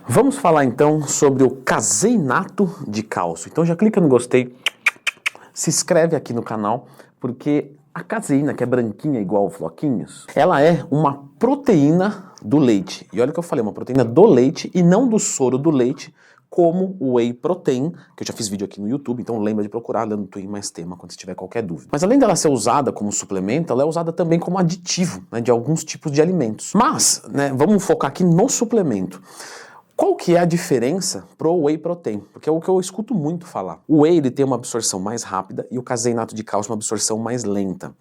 Vamos falar então sobre o caseinato de cálcio. Então já clica no gostei, se inscreve aqui no canal, porque a caseína, que é branquinha igual floquinhos, ela é uma proteína do leite. E olha o que eu falei, uma proteína do leite e não do soro do leite, como o whey protein, que eu já fiz vídeo aqui no YouTube, então lembra de procurar Leandro Twin mais tema quando você tiver qualquer dúvida. Mas além dela ser usada como suplemento, ela é usada também como aditivo, né, de alguns tipos de alimentos. Mas, né, vamos focar aqui no suplemento. Qual que é a diferença pro whey protein? Porque é o que eu escuto muito falar. O whey ele tem uma absorção mais rápida e o caseinato de cálcio uma absorção mais lenta.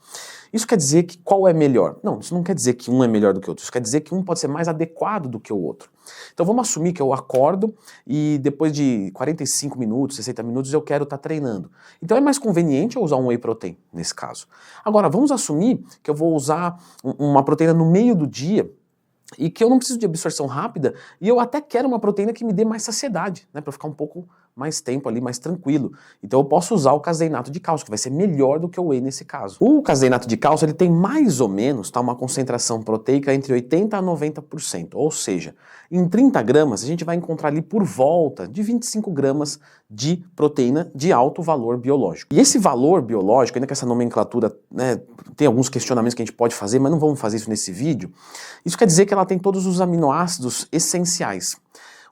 Isso quer dizer que qual é melhor? Não, isso não quer dizer que um é melhor do que o outro. Isso quer dizer que um pode ser mais adequado do que o outro. Então vamos assumir que eu acordo e depois de 45 minutos, 60 minutos eu quero estar treinando. Então é mais conveniente eu usar um whey protein nesse caso. Agora vamos assumir que eu vou usar uma proteína no meio do dia e que eu não preciso de absorção rápida, e eu até quero uma proteína que me dê mais saciedade, né, para ficar um pouco mais tempo ali, mais tranquilo. Então eu posso usar o caseinato de cálcio, que vai ser melhor do que o whey nesse caso. O caseinato de cálcio, ele tem mais ou menos, tá, uma concentração proteica entre 80% a 90%, ou seja, em 30 gramas a gente vai encontrar ali por volta de 25 gramas de proteína de alto valor biológico. E esse valor biológico, ainda que essa nomenclatura, né, tem alguns questionamentos que a gente pode fazer, mas não vamos fazer isso nesse vídeo, isso quer dizer que ela tem todos os aminoácidos essenciais.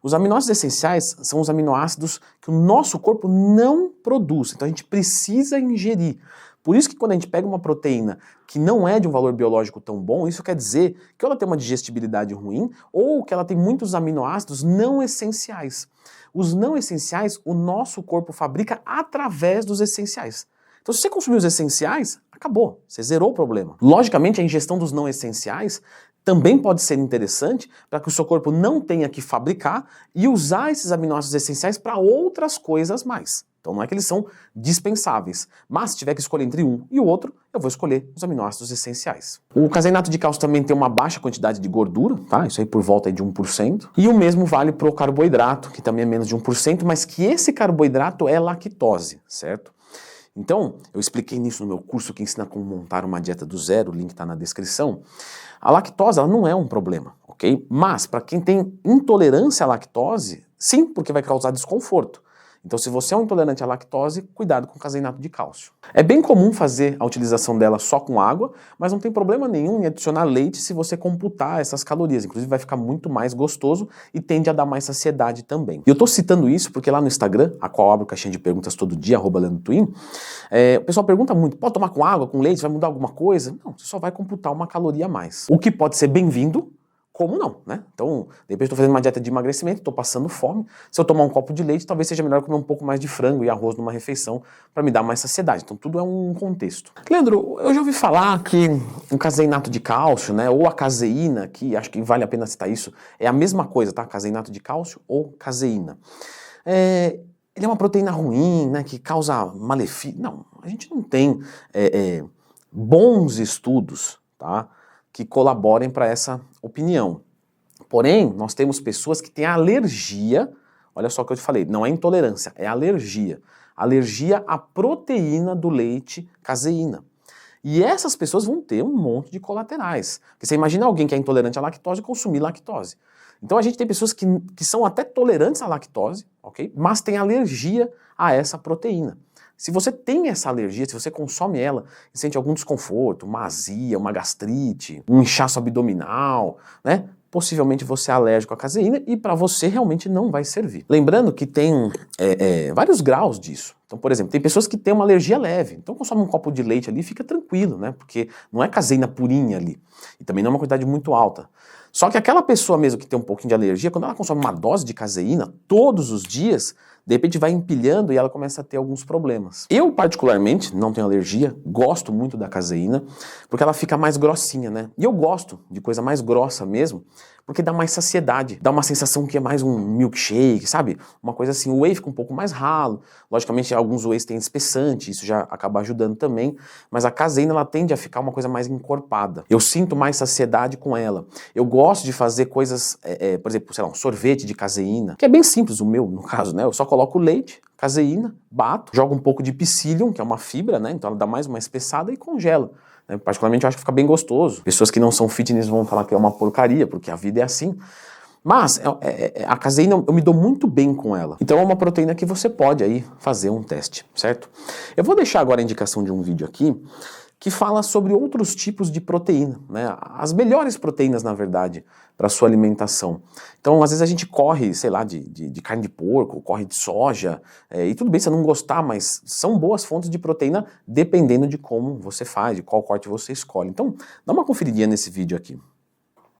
Os aminoácidos essenciais são os aminoácidos que o nosso corpo não produz, então a gente precisa ingerir. Por isso que quando a gente pega uma proteína que não é de um valor biológico tão bom, isso quer dizer que ela tem uma digestibilidade ruim ou que ela tem muitos aminoácidos não essenciais. Os não essenciais, o nosso corpo fabrica através dos essenciais. Então se você consumir os essenciais, acabou, você zerou o problema. Logicamente a ingestão dos não essenciais também pode ser interessante para que o seu corpo não tenha que fabricar e usar esses aminoácidos essenciais para outras coisas mais. Então não é que eles são dispensáveis, mas se tiver que escolher entre um e o outro, eu vou escolher os aminoácidos essenciais. O caseinato de cálcio também tem uma baixa quantidade de gordura, tá? Isso aí por volta de 1%. E o mesmo vale para o carboidrato, que também é menos de 1%, mas que esse carboidrato é lactose, certo? Então, eu expliquei nisso no meu curso que ensina como montar uma dieta do zero, o link está na descrição. A lactose ela não é um problema, ok? Mas para quem tem intolerância à lactose, sim, porque vai causar desconforto. Então se você é um intolerante à lactose, cuidado com o caseinato de cálcio. É bem comum fazer a utilização dela só com água, mas não tem problema nenhum em adicionar leite se você computar essas calorias. Inclusive vai ficar muito mais gostoso e tende a dar mais saciedade também. E eu tô citando isso porque lá no Instagram, a qual eu abro caixinha de perguntas todo dia, @LeandroTwin, o pessoal pergunta muito, pode tomar com água, com leite, vai mudar alguma coisa? Não, você só vai computar uma caloria a mais. O que pode ser bem-vindo, como não, né? Então, de repente estou fazendo uma dieta de emagrecimento, estou passando fome, se eu tomar um copo de leite, talvez seja melhor comer um pouco mais de frango e arroz numa refeição para me dar mais saciedade. Então tudo é um contexto. Leandro, eu já ouvi falar que o caseinato de cálcio, né, ou a caseína, que acho que vale a pena citar isso, é a mesma coisa, tá? Caseinato de cálcio ou caseína. Ele é uma proteína ruim, né, que causa malefício. Não, a gente não tem bons estudos, tá, que colaborem para essa opinião. Porém, nós temos pessoas que têm alergia, olha só o que eu te falei, não é intolerância, é alergia. Alergia à proteína do leite caseína. E essas pessoas vão ter um monte de colaterais. Porque você imagina alguém que é intolerante à lactose consumir lactose. Então a gente tem pessoas que são até tolerantes à lactose, ok? Mas têm alergia a essa proteína. Se você tem essa alergia, se você consome ela e sente algum desconforto, uma azia, uma gastrite, um inchaço abdominal, né? Possivelmente você é alérgico à caseína e para você realmente não vai servir. Lembrando que tem vários graus disso. Então, por exemplo, tem pessoas que têm uma alergia leve, então consome um copo de leite ali e fica tranquilo, né? Porque não é caseína purinha ali e também não é uma quantidade muito alta. Só que aquela pessoa mesmo que tem um pouquinho de alergia, quando ela consome uma dose de caseína todos os dias, de repente vai empilhando e ela começa a ter alguns problemas. Eu, particularmente, não tenho alergia, gosto muito da caseína, porque ela fica mais grossinha, né? E eu gosto de coisa mais grossa mesmo, porque dá mais saciedade, dá uma sensação que é mais um milkshake, sabe? Uma coisa assim, o whey fica um pouco mais ralo, logicamente alguns wheys têm espessante, isso já acaba ajudando também, mas a caseína ela tende a ficar uma coisa mais encorpada. Eu sinto mais saciedade com ela. Eu gosto de fazer coisas, por exemplo, sei lá, um sorvete de caseína, que é bem simples o meu, no caso, né? Eu só coloco leite, caseína, bato, jogo um pouco de psyllium, que é uma fibra, né? Então ela dá mais uma espessada e congelo. Particularmente eu acho que fica bem gostoso. Pessoas que não são fitness vão falar que é uma porcaria, porque a vida é assim. Mas a caseína eu me dou muito bem com ela. Então é uma proteína que você pode aí fazer um teste, certo? Eu vou deixar agora a indicação de um vídeo aqui que fala sobre outros tipos de proteína, né? As melhores proteínas, na verdade, para sua alimentação. Então, às vezes a gente corre, sei lá, de carne de porco, corre de soja, e tudo bem se não gostar, mas são boas fontes de proteína dependendo de como você faz, de qual corte você escolhe. Então, dá uma conferidinha nesse vídeo aqui.